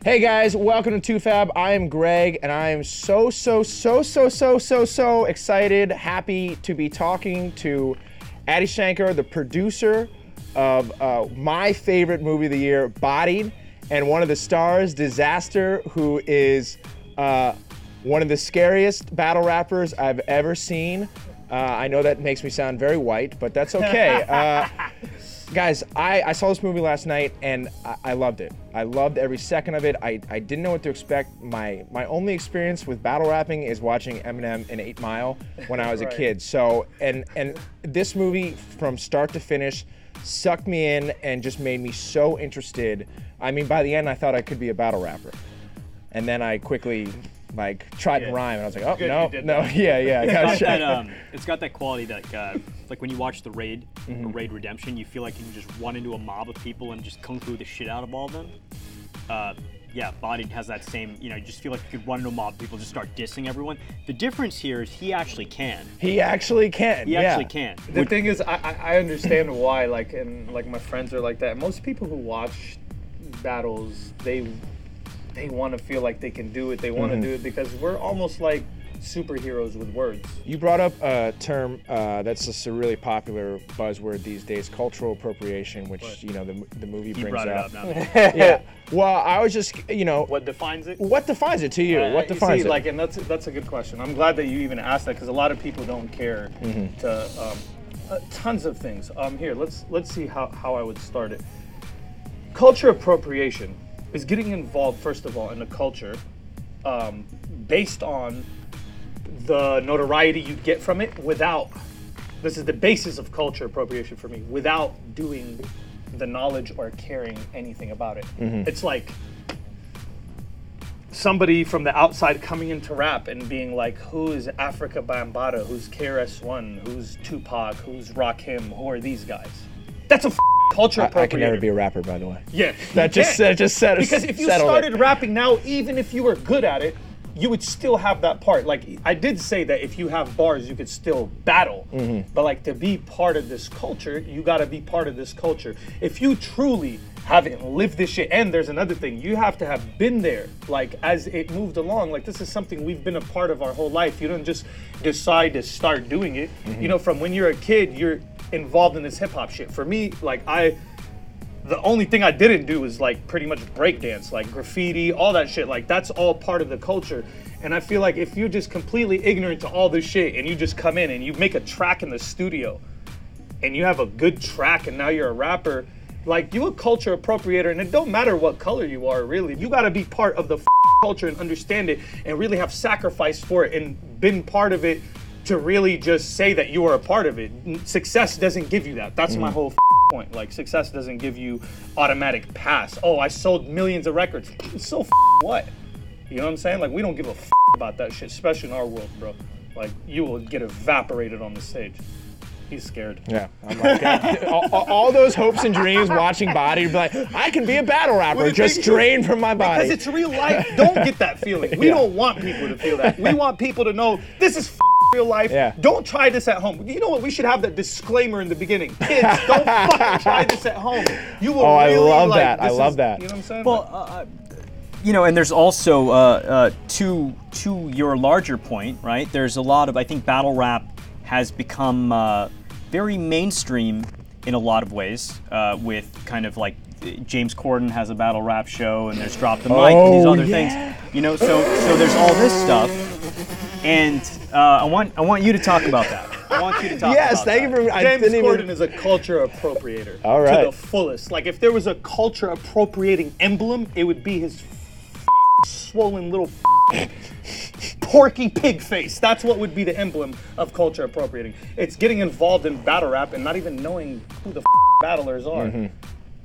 Hey guys, welcome to TooFab. I am Greg, and I am so excited, happy to be talking to Adi Shankar, the producer of my favorite movie of the year, Bodied, and one of the stars, Dizaster, who is one of the scariest battle rappers I've ever seen. I know that makes me sound very white, but that's okay. Guys, I saw this movie last night and I loved it. I loved every second of it. I didn't know what to expect. My only experience with battle rapping is watching Eminem in 8 Mile when I was a kid. So, and this movie from start to finish sucked me in and just made me so interested. I mean, by the end, I thought I could be a battle rapper. And then I quickly tried to rhyme, and I was like, oh, good, no, yeah. It's got that quality that, like when you watch The Raid, or Raid Redemption, you feel like you can just run into a mob of people and just kung fu the shit out of all of them. Yeah, Bodied has that same, you just feel like you could run into a mob of people and just start dissing everyone. The difference here is he actually can. He actually can. The thing is, I understand why, and my friends are like that. Most people who watch battles, they want to feel like they can do it. They want to do it because we're almost like superheroes with words. You brought up a term that's just a really popular buzzword these days, cultural appropriation, which the movie brings brought up. it up now. Yeah. Well, I was just what defines it? What defines it to you? What defines it? And that's a good question. I'm glad that you even asked that because a lot of people don't care to tons of things. Here, let's see how I would start it. Culture appropriation is getting involved, first of all, in the culture based on the notoriety you get from it this is the basis of culture appropriation for me, without doing the knowledge or caring anything about it. It's like somebody from the outside coming into rap and being like, who is Africa Bambaataa, who's KRS-One, who's Tupac, who's Rakim, who are these guys? That's a culture appropriator. I can never be a rapper, by the way. Yeah. That just said because if you started rapping now, even if you were good at it, you would still have that part. Like, I did say that if you have bars, you could still battle. But to be part of this culture, you gotta be part of this culture. If you truly haven't lived this shit, and there's another thing, you have to have been there, as it moved along. This is something we've been a part of our whole life. You don't just decide to start doing it. From when you're a kid, you're involved in this hip hop shit. For me, the only thing I didn't do was pretty much breakdance, graffiti, all that shit. That's all part of the culture. And I feel like if you're just completely ignorant to all this shit and you just come in and you make a track in the studio and you have a good track and now you're a rapper, you a culture appropriator, and it don't matter what color you are, really. You gotta be part of the culture and understand it and really have sacrificed for it and been part of it to really just say that you are a part of it. Success doesn't give you that. That's my whole point. Success doesn't give you automatic pass. Oh, I sold millions of records. So what? You know what I'm saying? We don't give a about that shit, especially in our world, bro. You will get evaporated on the stage. He's scared. Yeah. I'm like, all those hopes and dreams watching Bodied, be like, I can be a battle rapper, just drained from my body. Because it's real life. Don't get that feeling. We don't want people to feel that. We want people to know this is real life. Don't try this at home. You know what? We should have that disclaimer in the beginning. Kids, don't fucking try this at home. You will really I love that. I love that. You know what I'm saying? Well, and there's also, to your larger point, right? There's a lot of, I think battle rap has become very mainstream in a lot of ways, with kind of James Corden has a battle rap show, and there's Drop the Mic and these other things. So there's all this stuff, and I want you to talk about that. I want you to talk yes, about thank that. you for. James Corden is a culture appropriator to the fullest. If there was a culture appropriating emblem, it would be his swollen little porky pig face. That's what would be the emblem of culture appropriating. It's getting involved in battle rap and not even knowing who the battlers are.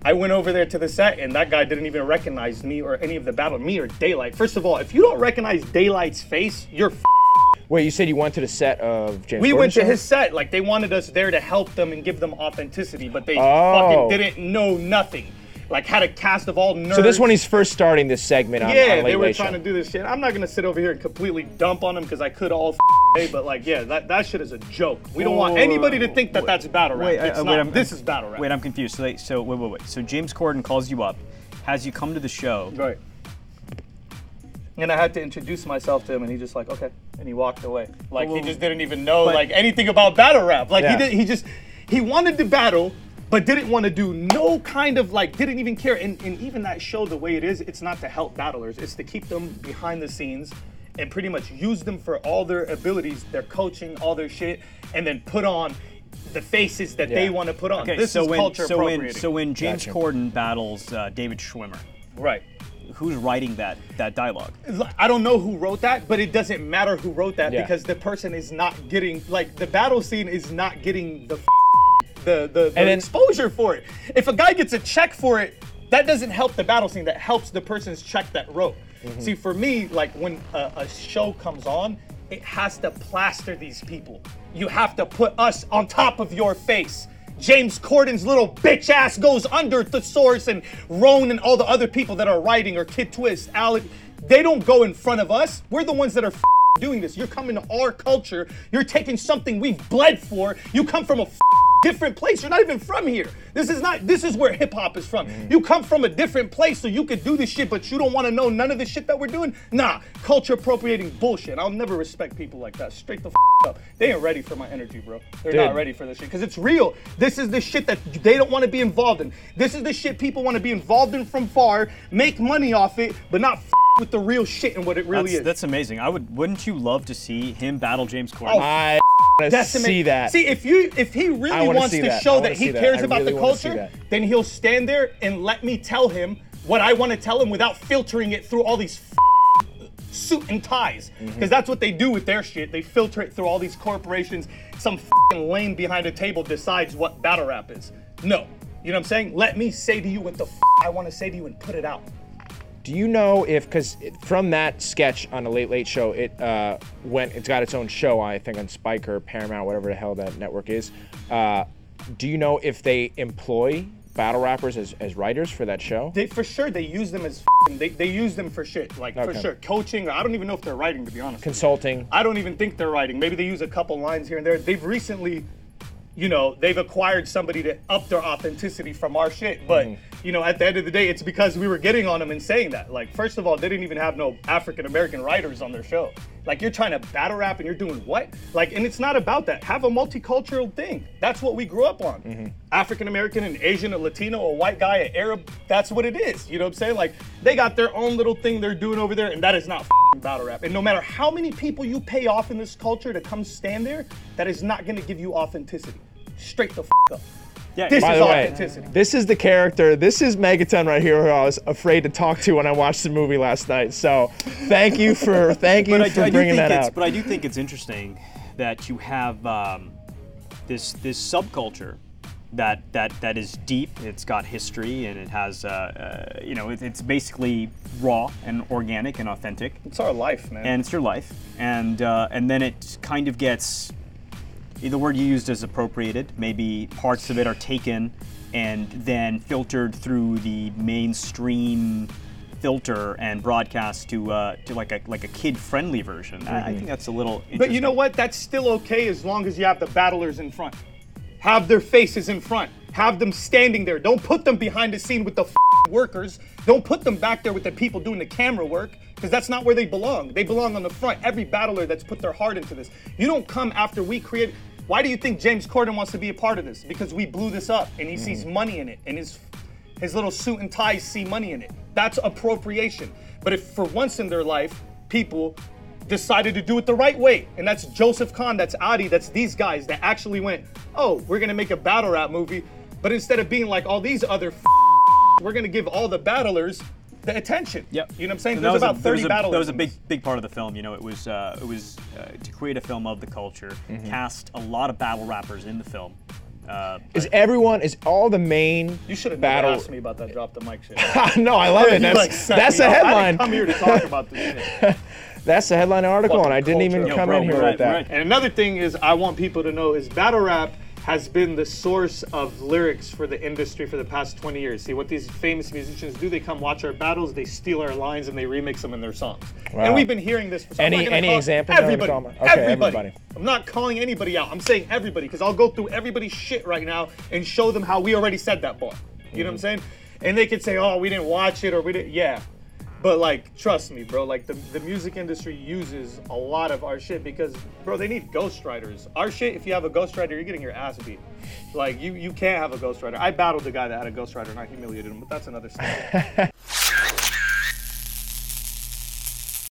I went over there to the set and that guy didn't even recognize me or any of the battle, me or Daylight. First of all, if you don't recognize Daylight's face, you're Wait, you said you went to the set of James Corden? We went to his set. They wanted us there to help them and give them authenticity, but they fucking didn't know nothing. Had a cast of all nerds. So this when he's first starting this segment on Late they were trying to do this shit. I'm not gonna sit over here and completely dump on him because I could all day, but that shit is a joke. We don't want anybody to think that that's battle rap. This is battle rap. Wait, I'm confused. So wait. So James Corden calls you up, has you come to the show. Right. And I had to introduce myself to him, and he just like, okay, and he walked away. Like he just didn't even know like anything about battle rap. Like he wanted to battle, but didn't want to do no kind of like, didn't even care. And even that show, the way it is, it's not to help battlers, it's to keep them behind the scenes and pretty much use them for all their abilities, their coaching, all their shit, and then put on the faces that they want to put on. Okay, this is culture appropriating. So when James Corden battles David Schwimmer, right. Who's writing that dialogue? I don't know who wrote that, but it doesn't matter who wrote that because the person is not getting, like, the battle scene is not getting the exposure for it. If a guy gets a check for it, that doesn't help the battle scene. That helps the person's check that wrote. See, for me, like when a show comes on, it has to plaster these people. You have to put us on top of your face. James Corden's little bitch ass goes under the source, and Roan and all the other people that are writing, or Kid Twist, Alec, they don't go in front of us. We're the ones that are doing this. You're coming to our culture. You're taking something we've bled for. You come from a different place. You're not even from here. This is where hip hop is from. You come from a different place so you could do this shit, but you don't want to know none of the shit that we're doing? Nah, culture appropriating bullshit. I'll never respect people like that. Straight the up. They ain't ready for my energy, bro. They're not ready for this shit because it's real. This is the shit that they don't want to be involved in. This is the shit people want to be involved in from far, make money off it, but not with the real shit and what it really is. That's amazing. Wouldn't you love to see him battle James Corden? I see that. See, if he really wants to show that he cares about the culture, then he'll stand there and let me tell him what I want to tell him without filtering it through all these suit and ties. Because that's what they do with their shit. They filter it through all these corporations. Some lame behind a table decides what battle rap is. No. You know what I'm saying? Let me say to you what the I want to say to you and put it out. Do you know if, because from that sketch on a Late Late Show, it's got its own show, I think, on Spike or Paramount, whatever the hell that network is. Do you know if they employ battle rappers as writers for that show? For sure, they use them as they use them for shit, like for sure. Coaching, I don't even know if they're writing, to be honest. Consulting. I don't even think they're writing. Maybe they use a couple lines here and there. They've recently, they've acquired somebody to up their authenticity from our shit, but at the end of the day, it's because we were getting on them and saying that. Like, first of all, they didn't even have no African-American writers on their show. Like, you're trying to battle rap and you're doing what? Like, and it's not about that. Have a multicultural thing. That's what we grew up on. African-American and Asian, a Latino, a white guy, an Arab, that's what it is. You know what I'm saying? Like, they got their own little thing they're doing over there, and that is not battle rap. And no matter how many people you pay off in this culture to come stand there, that is not gonna give you authenticity. Straight the up. Yeah, this is authenticity. This is the character. This is Megaton right here, who I was afraid to talk to when I watched the movie last night. So, thank you for bringing that out. But I do think it's interesting that you have this subculture that is deep. It's got history, and it has it's basically raw and organic and authentic. It's our life, man. And it's your life, and then it kind of gets. The word you used is appropriated. Maybe parts of it are taken and then filtered through the mainstream filter and broadcast to like a kid-friendly version. I think that's a little interesting. But you know what? That's still okay as long as you have the battlers in front. Have their faces in front. Have them standing there. Don't put them behind the scene with the workers. Don't put them back there with the people doing the camera work, because that's not where they belong. They belong on the front. Every battler that's put their heart into this. You don't come after we create. Why do you think James Corden wants to be a part of this? Because we blew this up and he sees money in it, and his little suit and ties see money in it. That's appropriation. But if for once in their life, people decided to do it the right way, and that's Joseph Kahn, that's Adi, that's these guys that actually went, oh, we're gonna make a battle rap movie, but instead of being like all these other we're gonna give all the battlers the attention. Yep. You know what I'm saying? There's about 30 battlers. That was a big part of the film. It was to create a film of the culture, cast a lot of battle rappers in the film. Is all the main You should have battle asked me about that drop the mic shit. No, I love it. That's the headline. I didn't come here to talk about this shit. That's the headline article, and I didn't even come in here with that. Right. And another thing is, I want people to know is battle rap has been the source of lyrics for the industry for the past 20 years. See, what these famous musicians do, they come watch our battles, they steal our lines, and they remix them in their songs. Wow. And we've been hearing this for so long. Any examples? Everybody. Okay, everybody. I'm not calling anybody out. I'm saying everybody, because I'll go through everybody's shit right now and show them how we already said that bar. You know what I'm saying? And they could say, oh, we didn't watch it, or we didn't. Yeah. But like, trust me, bro. Like the music industry uses a lot of our shit because, bro, they need ghostwriters. Our shit, if you have a ghostwriter, you're getting your ass beat. Like you can't have a ghostwriter. I battled the guy that had a ghostwriter and I humiliated him, but that's another story.